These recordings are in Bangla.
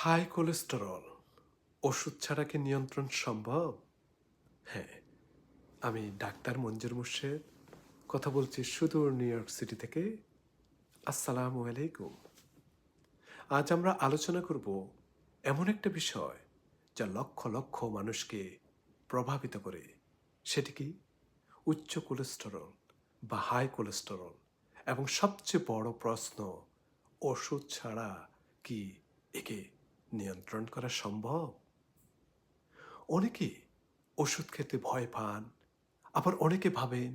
হাই কোলেস্টেরল ওষুধ ছাড়া কি নিয়ন্ত্রণ সম্ভব? হ্যাঁ, আমি ডাক্তার মঞ্জুর মুর্শেদ কথা বলছি সুদূর নিউ ইয়র্ক সিটি থেকে। আসসালামু আলাইকুম। আজ আমরা আলোচনা করব এমন একটা বিষয় যা লক্ষ লক্ষ মানুষকে প্রভাবিত করে। সেটি কি? উচ্চ কোলেস্টেরল বা হাই কোলেস্টেরল। এবং সবচেয়ে বড় প্রশ্ন, ওষুধ ছাড়া কি একে নিয়ন্ত্রণ করা সম্ভব? অনেকে ওষুধ খেতে ভয় পান, আবার অনেকে ভাবেন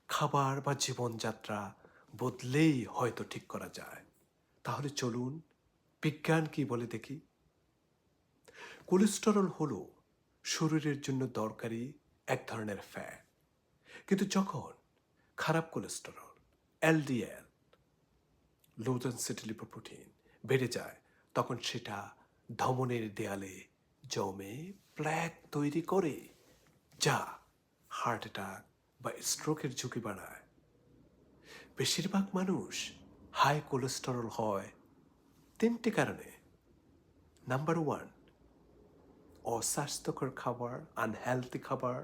খাবার বা জীবনযাত্রা বদলেই হয়তো ঠিক করা যায়। তাহলে চলুন বিজ্ঞান কি বলে দেখি। কোলেস্টেরল হলো শরীরের জন্য দরকারি এক ধরনের ফ্যাট। কিন্তু যখন খারাপ কোলেস্টেরল এলডিএল, লো ডেনসিটি লিপোপ্রোটিন বেড়ে যায়, তখন সেটা ধমনের দেয়ালে জমে প্ল্যাক তৈরি করে, যা হার্ট অ্যাটাক বা স্ট্রোকের ঝুঁকি বাড়ায়। বেশিরভাগ মানুষ হাই কোলেস্টেরল হয় তিনটি কারণে। নাম্বার ওয়ান, অস্বাস্থ্যকর খাবার, আনহেলথি খাবার,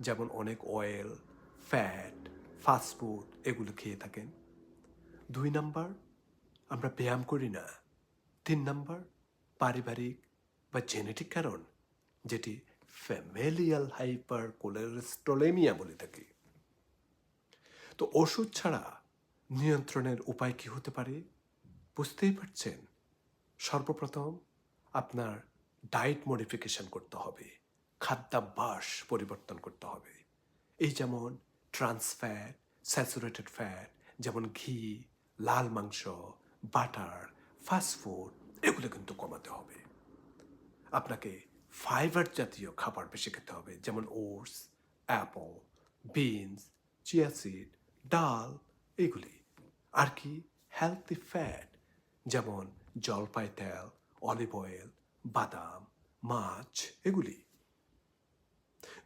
যেমন অনেক অয়েল, ফ্যাট, ফাস্টফুড এগুলো খেয়ে থাকেন। দুই নাম্বার, আমরা ব্যায়াম করি না। তিন নাম্বার, পারিবারিক বা জেনেটিক কারণ, যেটি ফ্যামিলিয়াল হাইপার কোলেস্টেরোলেমিয়া বলে থাকি। তো ওষুধ ছাড়া নিয়ন্ত্রণের উপায় কি হতে পারে? বুঝতেই পারছেন। সর্বপ্রথম আপনার ডায়েট মডিফিকেশন করতে হবে, খাদ্যাভ্যাস পরিবর্তন করতে হবে। এই যেমন ট্রান্স ফ্যাট, স্যাচুরেটেড ফ্যাট, যেমন ঘি, লাল মাংস, বাটার, ফাস্টফুড, এগুলো কিন্তু কমাতে হবে। আপনাকে ফাইবার জাতীয় খাবার বেশি খেতে হবে, যেমন oats, Apple, beans, chia seed, ডাল, এগুলি। আর কি? হেলথি ফ্যাট, যেমন জলপাই তেল, অলিভ অয়েল, বাদাম, মাছ, এগুলি।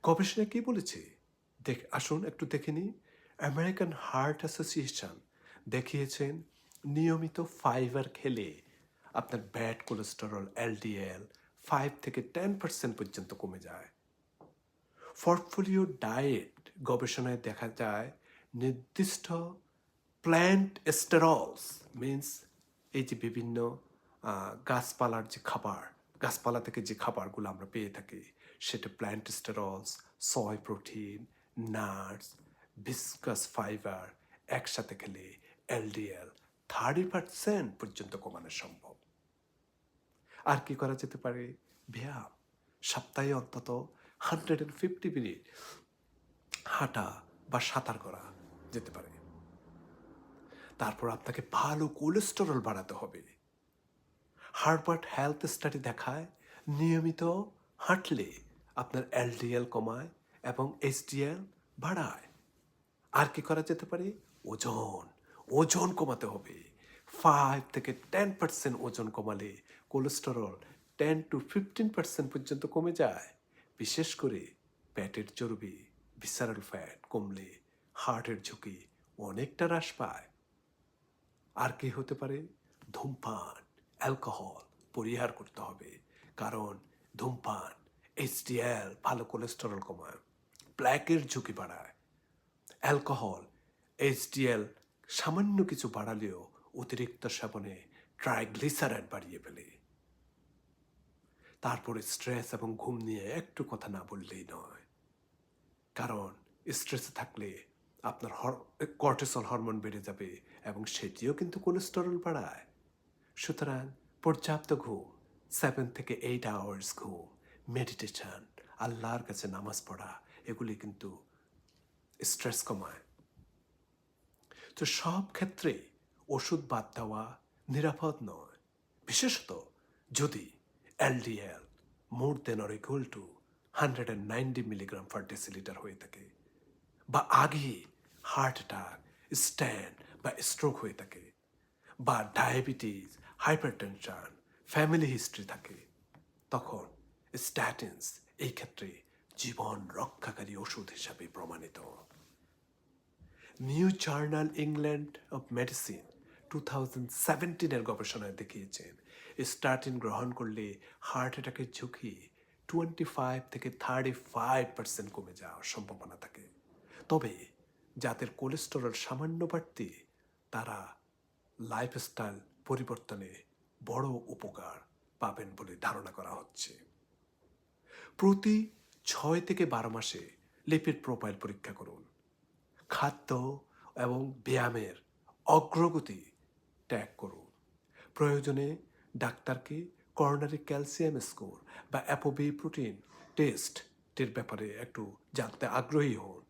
গবেষণা কি বলেছে আসুন একটু দেখে নিই। আমেরিকান হার্ট অ্যাসোসিয়েশন দেখিয়েছেন নিয়মিত ফাইবার খেলে আপনার ব্যাড কোলেস্টেরল এলডিএল 5 থেকে 10% পর্যন্ত কমে যায়। পোর্টফোলিও ডায়েট গবেষণায় দেখা যায় নির্দিষ্ট প্ল্যান্ট স্টেরলস, মিন্স এই যে বিভিন্ন গাছপালার যে খাবার, গাছপালা থেকে যে খাবারগুলো আমরা পেয়ে থাকি, সেটা প্ল্যান্ট স্টেরলস, সয় প্রোটিন, নাটস, ভিসকাস ফাইবার একসাথে খেলে এলডিএল 30% পর্যন্ত কমানো সম্ভব। আর কি করা যেতে পারে? ব্যায়াম। সপ্তাহে অন্তত 150 মিনিট হাঁটা বা সাঁতার করা যেতে পারে। তারপর আপনাকে ভালো কোলেস্টেরল বাড়াতে হবে। হার্ভার্ড হেলথ স্টাডি দেখায় নিয়মিত হাঁটলে আপনার এলডিএল কমায় এবং এইচডিএল বাড়ায়। আর কি করা যেতে পারে? ওজন। ওজন কমাতে হবে। 5 থেকে 10% ওজন কমালে কোলেস্টেরল 10 to 15% পর্যন্ত কমে যায়। বিশেষ করে পেটের চর্বি, ভিসারাল ফ্যাট কমলে হার্টের ঝুঁকি অনেকটা হ্রাস পায়। আর কি হতে পারে? ধূমপান, অ্যালকোহল পরিহার করতে হবে। কারণ ধূমপান এইচডিএল, ভালো কোলেস্টেরল কমায়, প্ল্যাকের ঝুঁকি বাড়ায়। অ্যালকোহল এইচডিএল সামান্য কিছু বাড়ালেও অতিরিক্ত সেবনে ট্রাইগ্লিসারাইড বাড়িয়ে ফেলে। তারপরে স্ট্রেস এবং ঘুম নিয়ে একটু কথা না বললেই নয়। কারণ স্ট্রেসে থাকলে আপনার কর্টিসল হরমোন বেড়ে যাবে এবং সেটিও কিন্তু কোলেস্টেরল বাড়ায়। সুতরাং পর্যাপ্ত ঘুম, 7 থেকে 8 আওয়ার্স ঘুম, মেডিটেশন, আল্লাহর কাছে নামাজ পড়া, এগুলি কিন্তু স্ট্রেস কমায়। তো সব ক্ষেত্রে ওষুধ বাদ দেওয়া নিরাপদ নয়, বিশেষত যদি LDL more than or equal to 190 মিলিগ্রাম/ডেসিলিটার হয়ে থাকে, বা আগে হার্ট অ্যাটাক, স্ট্যান্ড বা স্ট্রোক হয়ে থাকে, বা ডায়াবেটিস, হাইপারটেনশন, ফ্যামিলি হিস্ট্রি থাকে, তখন স্ট্যাটিনস এই ক্ষেত্রে জীবন রক্ষাকারী ওষুধ হিসাবে প্রমাণিত। New journal England of medicine 2017 গবেষণায় দেখিয়েছেন স্টাটিন গ্রহণ করলে হার্ট অ্যাটাকের ঝুঁকি 25 থেকে 35% কমে যাওয়ার সম্ভাবনা থাকে। তবে যাদের কোলেস্টেরল সামান্য বাড়তি তারা লাইফস্টাইল পরিবর্তনে বড় উপকার পাবেন বলে ধারণা করা হচ্ছে। প্রতি 6 থেকে 12 মাসে লিপিড প্রোফাইল পরীক্ষা করুন। খাদ্য এবং ব্যায়ামের অগ্রগতি ট্র্যাক করুন। প্রয়োজনে ডাক্তারকে করোনারি ক্যালসিয়াম স্কোর বা অ্যাপোবি প্রোটিন টেস্টের ব্যাপারে একটু জানতে আগ্রহী হন,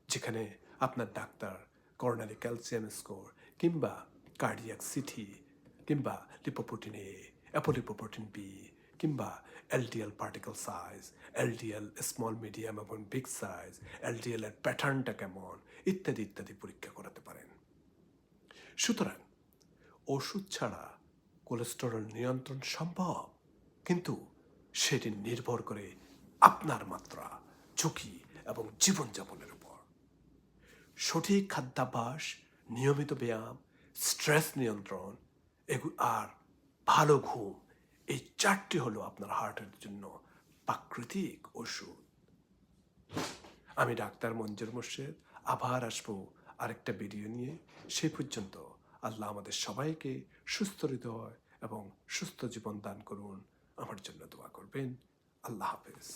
যেখানে আপনার ডাক্তার করোনারি ক্যালসিয়াম স্কোর কিংবা কার্ডিয়াক সিটি কিংবা লিপোপ্রোটিন এ, অ্যাপোলিপোপ্রোটিন বি কিংবা LDL particle size, LDL small medium এবং বিগ সাইজ, এলডিএল এর প্যাটার্নটা কেমন ইত্যাদি ইত্যাদি পরীক্ষা করাতে পারেন। সুতরাং ওষুধ ছাড়া কোলেস্টেরল নিয়ন্ত্রণ সম্ভব, কিন্তু সেটি নির্ভর করে আপনার মাত্রা, ঝুঁকি এবং জীবনযাপনের উপর। সঠিক খাদ্যাভ্যাস, নিয়মিত ব্যায়াম, স্ট্রেস নিয়ন্ত্রণ আর ভালো ঘুম, এই 4টি হলো আপনার হার্টের জন্য প্রাকৃতিক ওষুধ। আমি ডাক্তার মঞ্জুর মোর্শেদ আবার আসবো আরেকটা ভিডিও নিয়ে। সেই পর্যন্ত আল্লাহ আমাদের সবাইকে সুস্থ হৃদয় এবং সুস্থ জীবন দান করুন। আমার জন্য দোয়া করবেন। আল্লাহ হাফেজ।